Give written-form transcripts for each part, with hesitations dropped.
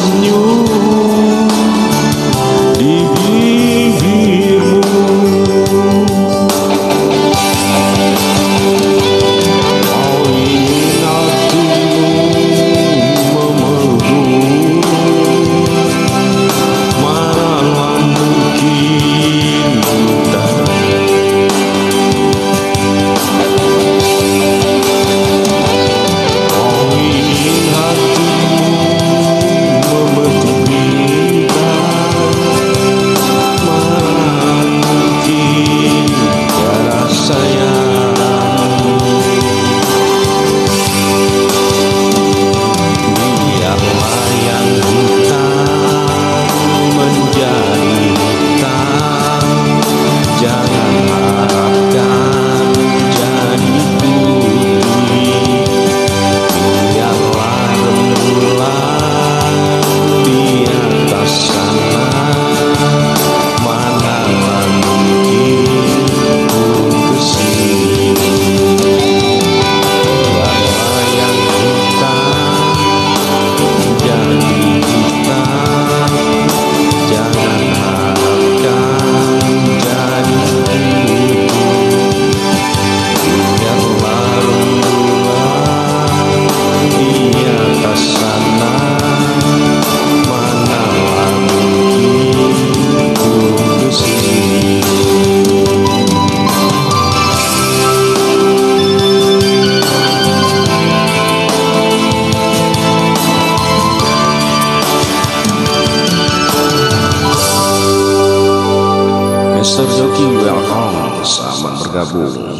senyum di bibirmu. Kau ingin hatimu memeluk, manalah mungkin tak. Kau ingin hatimu memetik bintang, mana mungkin tiada sayang. Biarlah yang hitam menjadi hitam, jangan harapkan jadi putih. Biarlah rembulan di atas sana, manalah mungkin pun kesini. Biarlah yang hitam jadi hitam, jangan harapkan jadi putih. Biarlah rembulan di atas sana, manalah mungkin pun kesini. Mr. Joki, welcome, selamat bergabung.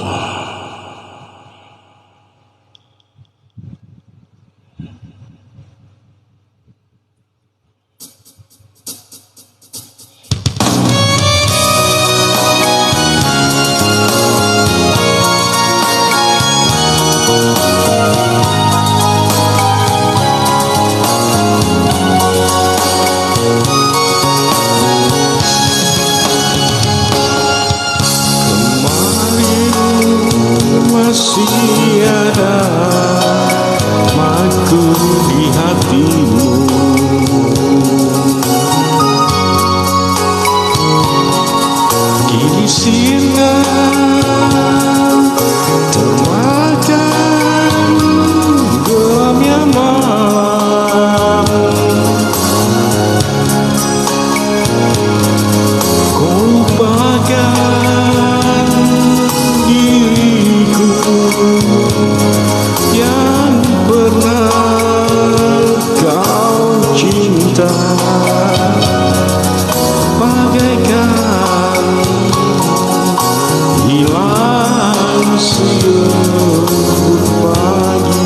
Masih ada maku di hatimu, kini sirna termakan gelapnya malam. Kau lupakan diriku yang pernah kau cinta, bagaikan hilang sedikit pagi.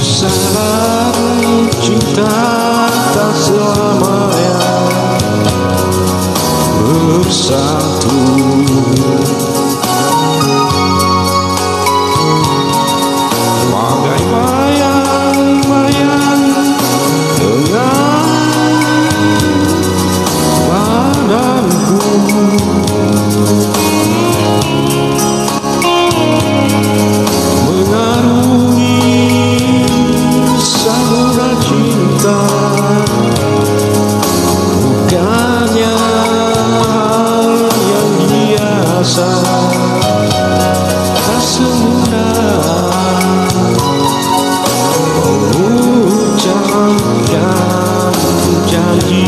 Salah cinta tak selamanya bersatu. Bagai bayang-bayang dengan badanku, mengarungi samudra cinta. Bukannya yang biasa, tak semudah mengucapkan janji.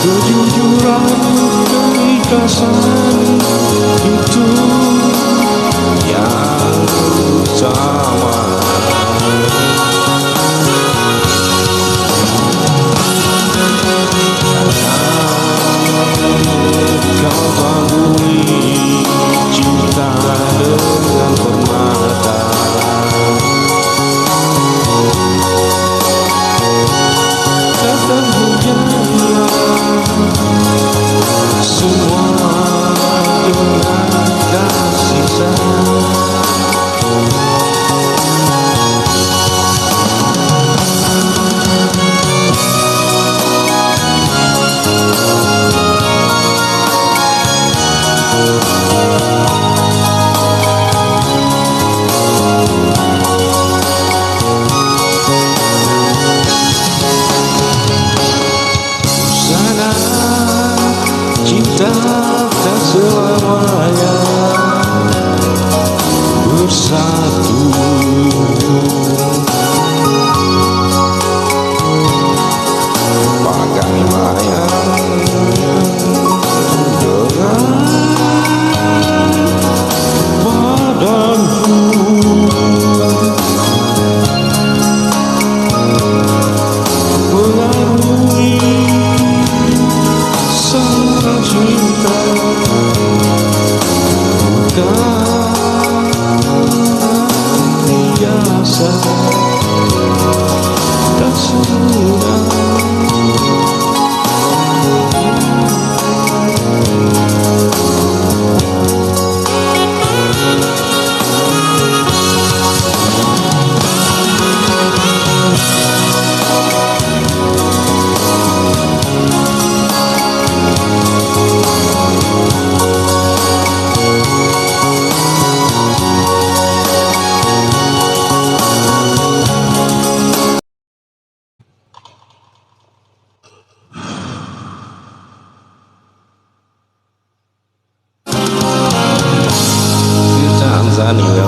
Kejujuran, keikhlasan itu yang utama. Kau taburi cinta dengan permata. Kata hujanlah semua biasa. Sana cinta tak selamanya bersatu. Bagai layang dengan badanku, mengarungi sang cinta, bukan biasa, tak semudah. Tanzania,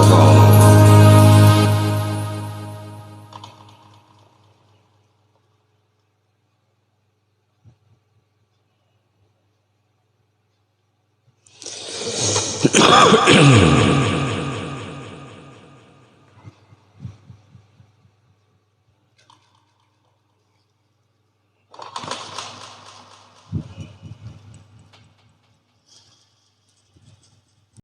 welcome.